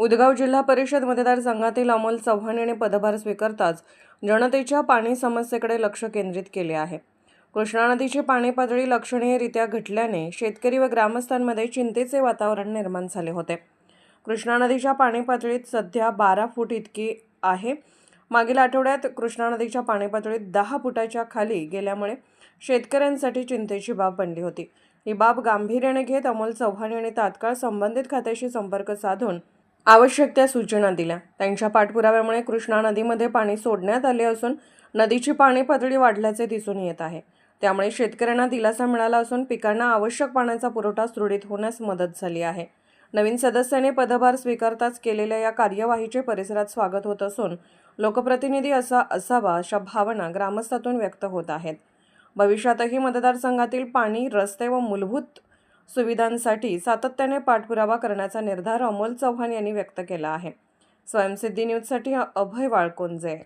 उदगाव जिल्हा परिषद मतदारसंघातील अमोल चव्हाण यांनी पदभार स्वीकारताच जनतेच्या पाणी समस्येकडे लक्ष केंद्रित केले आहे। कृष्णा नदीची पाणी पातळी लक्षणीयरित्या घटल्याने शेतकरी व ग्रामस्थांमध्ये चिंतेचे वातावरण निर्माण झाले होते। कृष्णा नदीच्या पाणी पातळीत सध्या 12 फूट इतकी आहे। मागील आठवड्यात कृष्णा नदीच्या पाणी पातळीत 10 फुटाच्या खाली गेल्यामुळे शेतकऱ्यांसाठी चिंतेची बाब बनली होती। ही बाब गांभीर्याने घेत अमोल चव्हाण यांनी तात्काळ संबंधित खात्याशी संपर्क साधून आवश्यक त्या सूचना दिल्या। त्यांच्या पाठपुराव्यामुळे कृष्णा नदीमध्ये पाणी सोडण्यात आले असून नदीची पाणी पातळी वाढल्याचे दिसून येत आहे। त्यामुळे शेतकऱ्यांना दिलासा मिळाला असून पिकांना आवश्यक पाण्याचा पुरवठा सुरळीत होण्यास मदत झाली आहे। नवीन सदस्याने पदभार स्वीकारताच केलेल्या या कार्यवाहीचे परिसरात स्वागत होत असून लोकप्रतिनिधी असावा अशा भावना ग्रामस्थातून व्यक्त होत आहेत। भविष्यातही मतदारसंघातील पाणी, रस्ते व मूलभूत सुविधांसाठी सातत्याने पाठपुरावा करण्याचा निर्धार अमोल चव्हाण यांनी व्यक्त केला आहे। स्वयंसिद्धी न्यूजसाठी अभय वाळकोंजे।